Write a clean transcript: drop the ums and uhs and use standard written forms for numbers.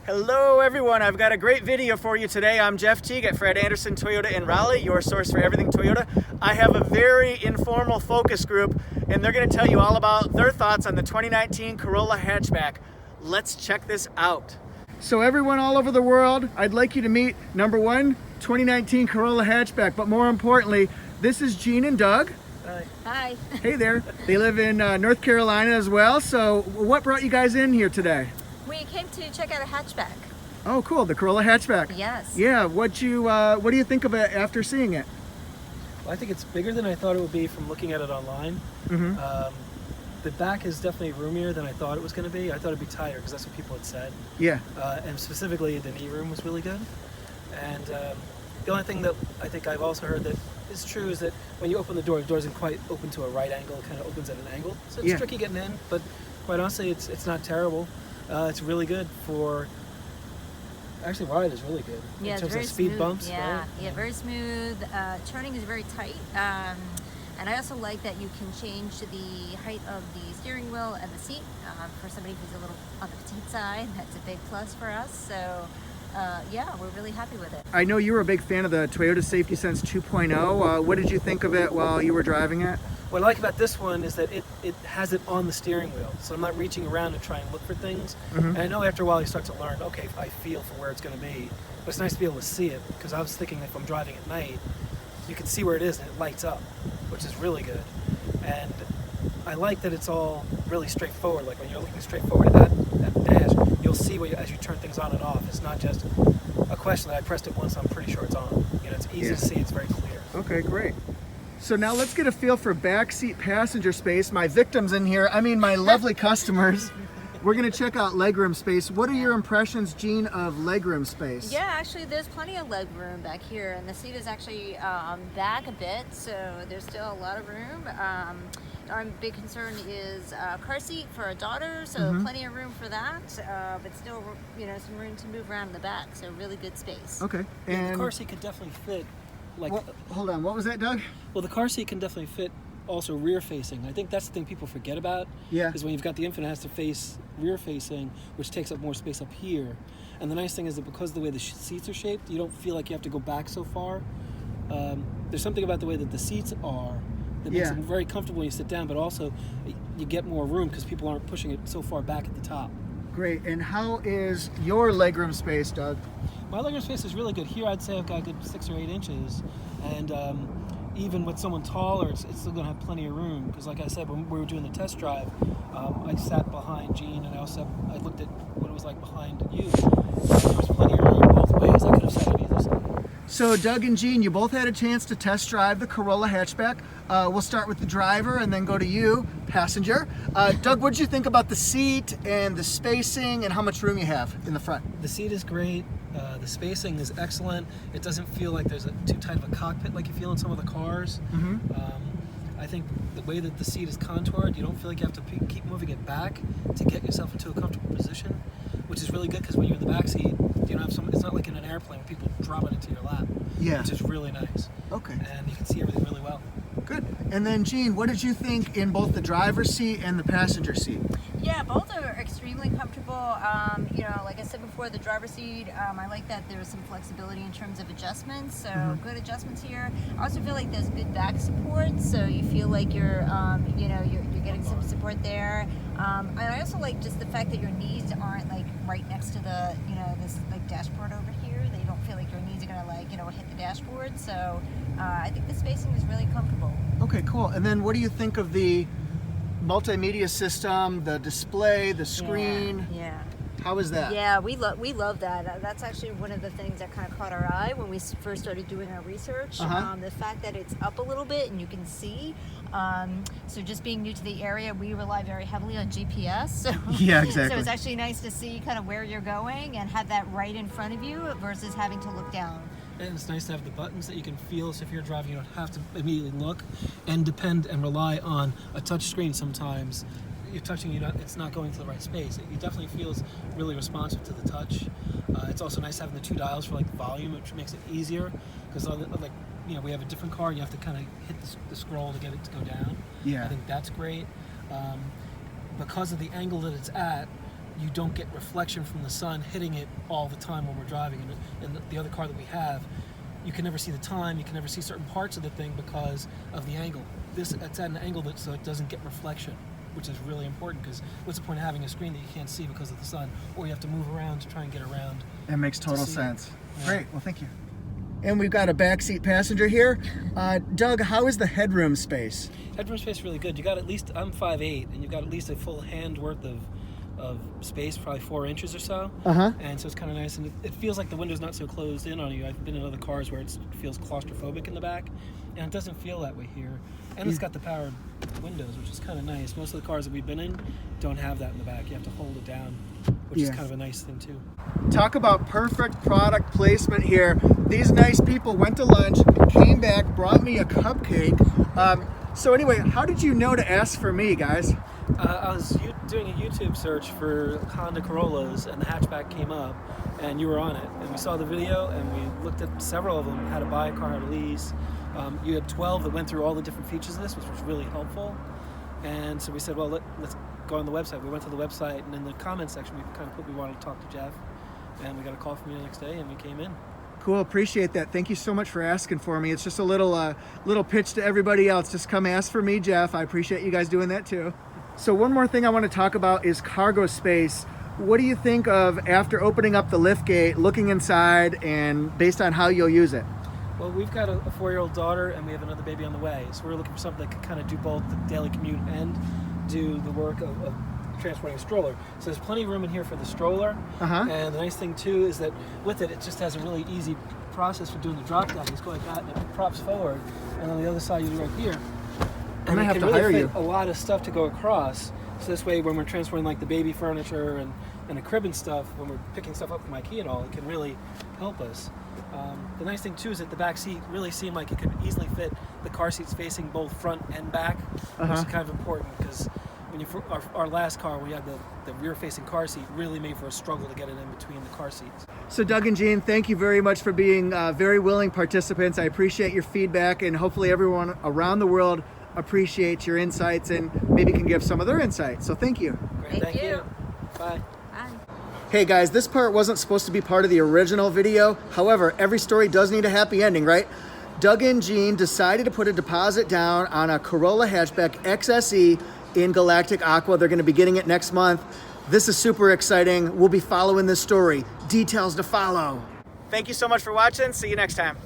Hello everyone, I've got a great video for you today. I'm Jeff Teague at Fred Anderson Toyota in Raleigh, your source for everything Toyota. I have a very informal focus group and they're going to tell you all about their thoughts on the 2019 Corolla Hatchback. Let's check this out. So everyone all over the world, I'd like you to meet number one, 2019 Corolla Hatchback, but more importantly, this is Gene and Doug. Hi. Hi. Hey there. They live in North Carolina as well. So what brought you guys in here today? We came to check out a hatchback. Oh, cool, the Corolla Hatchback. Yes. Yeah, what do you think of it after seeing it? Well, I think it's bigger than I thought it would be from looking at it online. Mm-hmm. The back is definitely roomier than I thought it was going to be. I thought it'd be tighter because that's what people had said. Yeah. And specifically, the knee room was really good. And the only thing that I think I've also heard that is true is that when you open the door isn't quite open to a right angle. It kind of opens at an angle. So it's tricky getting in, but quite honestly, it's not terrible. It's really good for... Actually, ride is really good. Yeah, in terms very of speed smooth. bumps. Yeah, right? yeah, very smooth. Turning is very tight. And I also like that you can change the height of the steering wheel and the seat. For somebody who's a little on the petite side, that's a big plus for us. So yeah, we're really happy with it. I know you were a big fan of the Toyota Safety Sense 2.0. What did you think of it while you were driving it? What I like about this one is that it has it on the steering wheel, so I'm not reaching around to try and look for things. Mm-hmm. And I know after a while you start to learn, okay, I feel for where it's going to be. But it's nice to be able to see it, because I was thinking if I'm driving at night, you can see where it is and it lights up, which is really good. And I like that it's all really straightforward. Like when you're looking straight forward at the dash, you'll see as you turn things on and off. It's not just a question that I pressed it once, I'm pretty sure it's on. You know, it's easy to see, it's very clear. Okay, great. So now let's get a feel for backseat passenger space. My victims in here, I mean my lovely customers. We're gonna check out legroom space. What are your impressions, Gene, of legroom space? Yeah, actually there's plenty of leg room back here, and the seat is actually back a bit, so there's still a lot of room. Our big concern is car seat for a daughter, so plenty of room for that, but still, you know, some room to move around in the back, so really good space. Okay. And the car seat could definitely fit. Hold on, what was that, Doug? Well, the car seat can definitely fit also rear facing. I think that's the thing people forget about. Yeah. Is when you've got the infant, it has to face rear facing, which takes up more space up here. And the nice thing is that because of the way the seats are shaped, you don't feel like you have to go back so far. There's something about the way that the seats are that makes them very comfortable when you sit down, but also you get more room because people aren't pushing it so far back at the top. Great, and how is your legroom space, Doug? My legroom space is really good. Here I'd say I've got a good 6 or 8 inches, and even with someone taller, it's still going to have plenty of room. Because like I said, when we were doing the test drive, I sat behind Gene, and I looked at what it was like behind you. There was plenty of room both ways. I could have sat on either side. So Doug and Gene, you both had a chance to test drive the Corolla Hatchback. We'll start with the driver and then go to you, passenger. Doug, what did you think about the seat and the spacing and how much room you have in the front? The seat is great. The spacing is excellent. It doesn't feel like there's too tight of a cockpit like you feel in some of the cars. I think the way that the seat is contoured, you don't feel like you have to keep moving it back to get yourself into a comfortable position, which is really good because when you're in the back seat, you don't have it's not like in an airplane where people drop it into your lap, which is really nice. Okay. And you can see everything really well. Good. And then Gene, what did you think in both the driver's seat and the passenger seat? Yeah, both are extremely comfortable. You know, like I said before, the driver's seat, I like that there's some flexibility in terms of adjustments, so good adjustments here. I also feel like there's good back support, so you feel like you're, you know, you're getting some support there. And I also like just the fact that your knees aren't like right next to the, you know, this like dashboard over here. They don't feel like your knees are gonna like, you know, hit the dashboard. So I think the spacing is really comfortable. Okay, cool. And then what do you think of the multimedia system, the display, the screen? Yeah. How is that? Yeah, we love that. That's actually one of the things that kind of caught our eye when we first started doing our research. The fact that it's up a little bit and you can see. So just being new to the area, we rely very heavily on GPS. So, yeah, exactly. So it's actually nice to see kind of where you're going and have that right in front of you versus having to look down. And it's nice to have the buttons that you can feel, so if you're driving, you don't have to immediately look and depend and rely on a touch screen sometimes. You're touching, it's not going to the right space. It definitely feels really responsive to the touch. It's also nice having the 2 dials for like volume, which makes it easier, because like, you know, we have a different car, you have to kind of hit the scroll to get it to go down. Yeah. I think that's great. Because of the angle that it's at, you don't get reflection from the sun hitting it all the time when we're driving. And the other car that we have, you can never see the time, you can never see certain parts of the thing because of the angle. It's at an angle so it doesn't get reflection, which is really important, because what's the point of having a screen that you can't see because of the sun, or you have to move around to try and get around? It makes total sense. Yeah. Great, well, thank you. And we've got a backseat passenger here. Doug, how is the headroom space? Headroom space is really good. You got at least, I'm 5'8", and you've got at least a full hand worth of space, probably 4 inches or so. And so it's kind of nice, and it feels like the window's not so closed in on you. I've been in other cars where it feels claustrophobic in the back, and it doesn't feel that way here. And it's got the powered windows, which is kind of nice. Most of the cars that we've been in don't have that in the back. You have to hold it down, which is kind of a nice thing too. Talk about perfect product placement here. These nice people went to lunch, came back, brought me a cupcake. So anyway, how did you know to ask for me, guys? I was doing a YouTube search for Honda Corollas, and the hatchback came up, and you were on it. And we saw the video, and we looked at several of them, how to buy a car, how to lease. You had 12 that went through all the different features of this, which was really helpful. And so we said, well, let's go on the website. We went to the website, and in the comments section, we kind of put we wanted to talk to Jeff. And we got a call from you the next day, and we came in. Cool, appreciate that. Thank you so much for asking for me. It's just a little pitch to everybody else. Just come ask for me, Jeff. I appreciate you guys doing that too. So one more thing I want to talk about is cargo space. What do you think of after opening up the lift gate, looking inside, and based on how you'll use it? Well, we've got a 4-year-old daughter, and we have another baby on the way. So we're looking for something that can kind of do both the daily commute and do the work of transporting a stroller. So there's plenty of room in here for the stroller. And the nice thing too is that with it just has a really easy process for doing the drop down. You just go like that, and it props forward, and on the other side you do right here. And I have to really hire you. A lot of stuff to go across. So this way, when we're transporting like the baby furniture and a crib and stuff, when we're picking stuff up from IKEA and all, it can really help us. The nice thing too is that the back seat really seemed like it could easily fit the car seats facing both front and back, which is kind of important, because when our last car, we had the rear-facing car seat, really made for a struggle to get it in between the car seats. So Doug and Jean, thank you very much for being very willing participants. I appreciate your feedback, and hopefully everyone around the world appreciates your insights and maybe can give some of their insights. So thank you. Great, thank you. Bye. Bye. Hey guys, this part wasn't supposed to be part of the original video. However, every story does need a happy ending, right? Doug and Jean decided to put a deposit down on a Corolla Hatchback XSE in Galactic Aqua. They're going to be getting it next month. This is super exciting. We'll be following this story. Details to follow. Thank you so much for watching. See you next time.